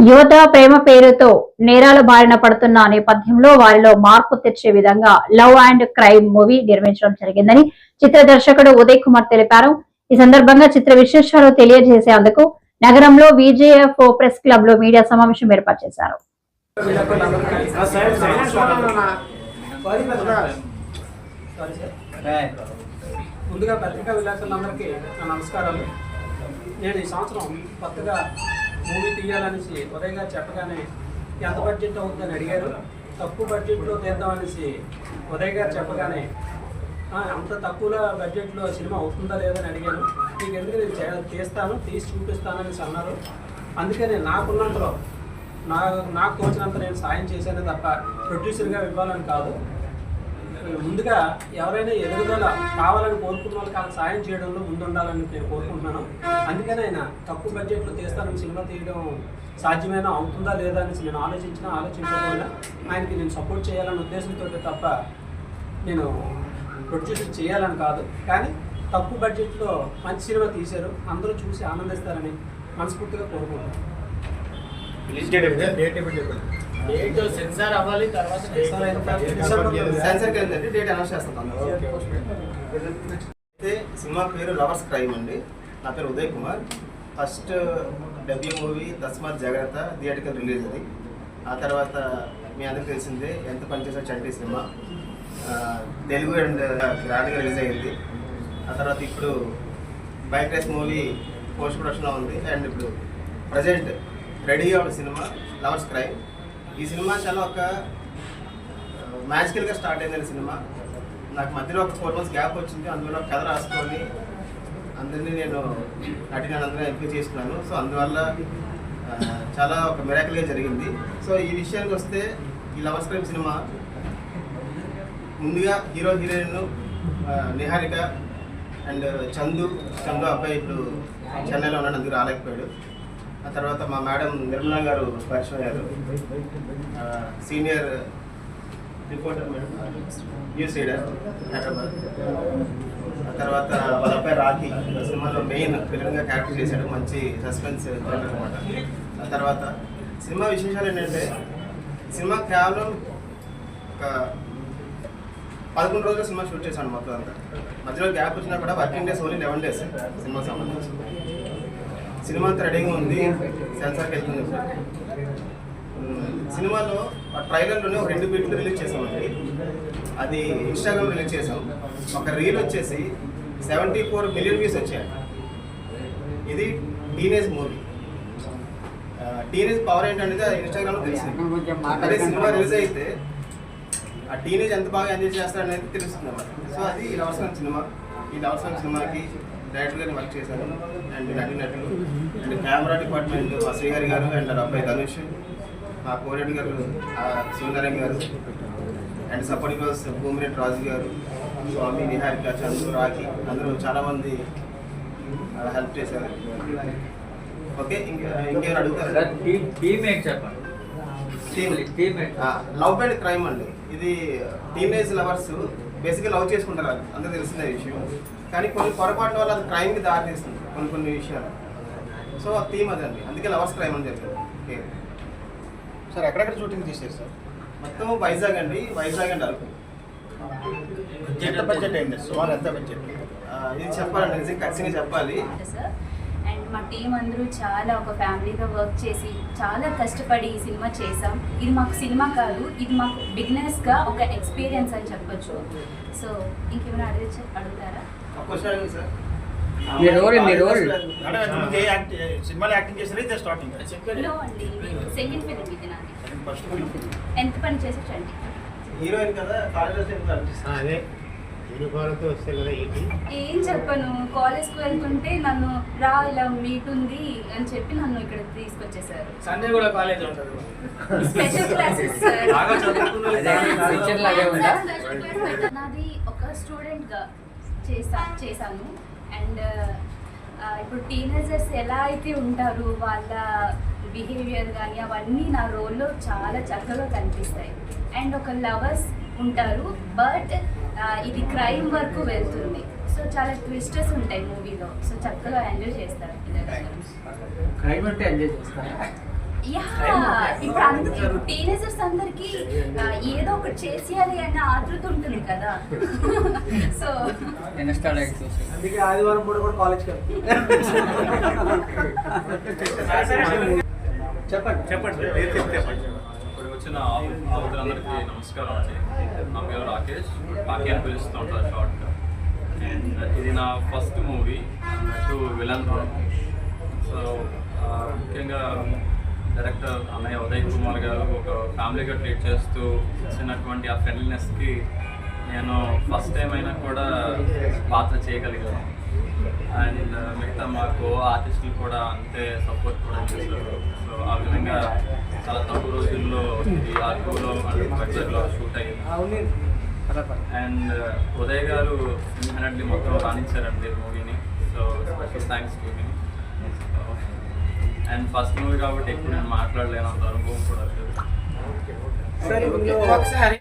యువత ప్రేమ పేరుతో నేరాల బారిన పడుతున్న నేపథ్యంలో వారిలో మార్పు తెచ్చే విధంగా లవ్ అండ్ క్రైమ్ మూవీ నిర్మించడం జరిగిందని చిత్ర దర్శకుడు ఉదయ్ కుమార్ తెలిపారు. ఈ సందర్భంగా చిత్ర విశేషాలు తెలియజేసేందుకు నగరంలో విజేఎఫ్ ప్రెస్ క్లబ్ లో మీడియా సమావేశం ఏర్పాటు చేశారు. ముందుగా పత్రికా విలేకరులందరికీ నా నమస్కారాలు. నేను ఈ సంవత్సరం కొత్తగా మూవీ తీయాలనేసి ఉదయ్ గారు చెప్పగానే ఎంత బడ్జెట్ అవుతుందని అడిగారు. తక్కువ బడ్జెట్లో తీద్దామనేసి ఉదయ్ గారు చెప్పగానే అంత తక్కువ బడ్జెట్లో సినిమా అవుతుందా లేదని అడిగాను. మీకు ఎందుకు నేను తీస్తాను, తీసి చూపిస్తాను అనేసి అన్నారు. అందుకని నాకున్నంతలో నాకు తోచినంత నేను సాయం చేశానే తప్ప ప్రొడ్యూసర్గా ఇవ్వాలని కాదు. ముందుగా ఎవరైనా ఎదుగుదల కావాలని కోరుకున్న వాళ్ళకి సాయం చేయడంలో ముందుండాలని నేను కోరుకుంటున్నాను. అందుకని ఆయన తక్కువ బడ్జెట్లో తీస్తానని సినిమా తీయడం సాధ్యమైనా అవుతుందా లేదా అనేసి నేను ఆలోచించకపోయినా ఆయనకి నేను సపోర్ట్ చేయాలనే ఉద్దేశంతో తప్ప నేను ప్రొడ్యూసర్ చేయాలని కాదు. కానీ తక్కువ బడ్జెట్లో మంచి సినిమా తీశారు, అందరూ చూసి ఆనందిస్తారని మనస్ఫూర్తిగా కోరుకుంటున్నాను. సెన్సార్ అవ్వాలి, తర్వాత డేట్ అనౌన్స్ చేస్తాను. సినిమా పేరు లవర్స్ క్రైమ్ అండి. నా పేరు Uday Kumar. First debut movie తస్మాత్ జాగ్రత్త థియేటికల్ రిలీజ్ అది. ఆ తర్వాత మీ అందరికి తెలిసిందే ఎంత పనిచేసా చంటి సినిమా తెలుగు అండ్ గ్రాండ్గా రిలీజ్ అయ్యింది. ఆ తర్వాత ఇప్పుడు బైక్ రేస్ మూవీ పోస్ట్ ప్రొడక్షన్లో ఉంది. అండ్ ఇప్పుడు ప్రజెంట్ రెడీగా ఉన్న సినిమా లవర్స్ క్రైమ్. ఈ సినిమా చాలా ఒక మ్యాజికల్గా స్టార్ట్ అయిందని సినిమా. నాకు మధ్యలో ఒక 4 months గ్యాప్ వచ్చింది. అందులో కథ రాసుకొని అందరినీ నేను అందరినీ ఎంపిక చేసుకున్నాను. సో అందువల్ల చాలా ఒక మిరాకిల్గా జరిగింది. సో ఈ విషయానికి వస్తే ఈ లవర్స్ క్రైమ్ సినిమా ముందుగా hero heroine Niharika and Chandu అబ్బాయి ఇప్పుడు చెన్నైలో ఉన్నాడు, అందుకు రాలేకపోయాడు. ఆ తర్వాత మా మేడం నిర్మలా గారు పరిచయం అయ్యారు, senior reporter madam, news reader Hyderabad. ఆ తర్వాత వాళ్ళ అబ్బాయి రాఖీ సినిమాలో మెయిన్ విలన్గా క్యారెక్టర్ చేశాడు, మంచి సస్పెన్స్ అనమాట. ఆ తర్వాత సినిమా విశేషాలు ఏంటంటే సినిమా కేవలం ఒక 11 రోజులు సినిమా షూట్ చేశాను మొత్తం అంతా. మధ్యలో గ్యాప్ వచ్చినా కూడా working days only 11 days cinema సంబంధించి. సినిమా అంతా రెడీగా ఉంది, సెన్సార్కి వెళ్తుంది. సినిమాలో ఆ ట్రైలర్లోనే ఒక 2 బీట్లు రిలీజ్ చేసామండి. అది ఇన్స్టాగ్రామ్ రిలీజ్ చేసాం. ఒక రీల్ వచ్చేసి 74 million views వచ్చాయి. ఇది టీనేజ్ మూవీ. టీనేజ్ పవర్ ఏంటనేది ఇన్స్టాగ్రామ్లో తెలిసింది. అదే సినిమా రిలీజ్ అయితే ఆ టీనేజ్ ఎంత బాగా ఎంజాయ్ చేస్తారనేది తెలుస్తుంది అన్నమాట. సో అది ఈ లవర్స్ క్రైమ్ సినిమా. ఈ లవర్స్ క్రైమ్ సినిమాకి డైరెక్టర్ గారిని వర్క్ చేశాను అండ్ నటులు అండ్ కెమెరా డిపార్ట్మెంట్ మా శ్రీగారి గారు అండ్ అబ్బాయి ధనుష్, మా కోరెడ్ గారు సుందరం గారు అండ్ సపోర్టింగ్ రోల్స్ భూమిరెడ్డి రాజు గారు, స్వామి, నిహారిక, చంద్రు, రాఖీ అందరూ చాలామంది హెల్ప్ చేశారు. ఓకే, ఇంకేమైనా అడుగుతారు? లవ్ అండ్ క్రైమ్ అండి. ఇది టీనేజ్ లవర్స్ బేసిక్గా లవ్ చేసుకుంటారు, అందరూ తెలిసిన విషయం. కానీ కొన్ని పొరపాట్ల వల్ల అది క్రైమ్కి దారితీస్తుంది కొన్ని విషయాలు. సో ఆ థీమ్ అదండి, అందుకే లవర్స్ క్రైమ్ అని చెప్తారు. సార్ ఎక్కడెక్కడ షూటింగ్ చేశారు సార్? మొత్తం వైజాగ్ అండి, వైజాగ్ అండ్ అరకు. ఎంత బడ్జెట్ అయింది? సుమారు ఎంత బడ్జెట్? ఇది చెప్పాలండి, నిజంగా ఖచ్చితంగా చెప్పాలి. అండ్ మా టీం అందరూ చాలా ఒక ఫ్యామిలీగా వర్క్ చేసి చాలా కష్టపడి ఈ సినిమా చేసాం. ఇది మాకు సినిమా కాదు, ఇది మాకు బిగినర్స్గా ఒక ఎక్స్పీరియన్స్ అని చెప్పొచ్చు. సో ఇంకేమైనా అడుగుతారా? సినిమాలో యాక్టింగ్ చేసారా? స్టార్టింగ్ అండి, సెకండ్ ఫిల్మ్ ఇది నాది. ఎంత పని చేసేటండి? హీరోయిన్ కదా, ఏం చెప్పను, కాలేజ్కి వెళ్తుంటే నన్ను రా ఇలా మీట్ ఉంది అని చెప్పి నన్ను ఇక్కడ తీసుకొచ్చేసారు. సండే కూడా కాలేజ్ ఉంటుంది, స్పెషల్ క్లాసెస్. నాది ఒక స్టూడెంట్గా చేశాను. అండ్ ఇప్పుడు టీనేజర్స్ ఎలా అయితే ఉంటారు, వాళ్ళ బిహేవియర్ కానీ అవన్నీ నా రోల్లో చాలా చక్కగా కనిపిస్తాయి. అండ్ ఒక లవర్స్ ఉంటారు, బట్ ఇది క్రైమ్ వరకు వెళ్తుంది. సో చాలా ట్విస్టర్స్ ఉంటాయి మూవీలో. సో చక్కగా ఎంజాయ్ చేస్తారు. క్రైమ్ అంటే ఎంజాయ్ చేస్తారు. యా ఇప్పుడు టీనేజర్స్ అందరికి ఏదో ఒకటి చేసేయాలి అన్న ఆతృత ఉంటుంది కదా. సో అందుకే ఆదివారం పూట కూడా కాలేజ్కి చెప్పండి. ఇప్పుడు వచ్చిన ఆవులందరికీ నమస్కారం అండి. నా పేరు రాకేష్, పాకి అని పిలుస్తూ ఉంటారు షార్ట్గా. అండ్ ఇది నా first movie to villain role. So ముఖ్యంగా డైరెక్టర్ అన్నయ్య ఉదయ్ కుమార్ గారు ఒక ఫ్యామిలీగా ట్రీట్ చేస్తూ ఇచ్చినటువంటి ఆ ఫ్రెండ్లీనెస్కి నేను ఫస్ట్ టైం అయినా కూడా పాత్ర చేయగలిగాను. అండ్ మిగతా మాకు ఆర్టిస్టులు కూడా అంతే సపోర్ట్ కూడా చేశారు. సో ఆ విధంగా చాలా తక్కువ రోజుల్లో ఇది ఆర్కూలో అండ్ బడ్జెట్లో షూట్ అయ్యింది. అండ్ ఉదయ్ గారు సింగిల్ మొత్తం రాణించారండి మూవీని. So special thanks to him. And first movie కాబట్టి ఎక్కువ నేను మాట్లాడలేను, అంత అనుభవం కూడా లేదు. ఒకసారి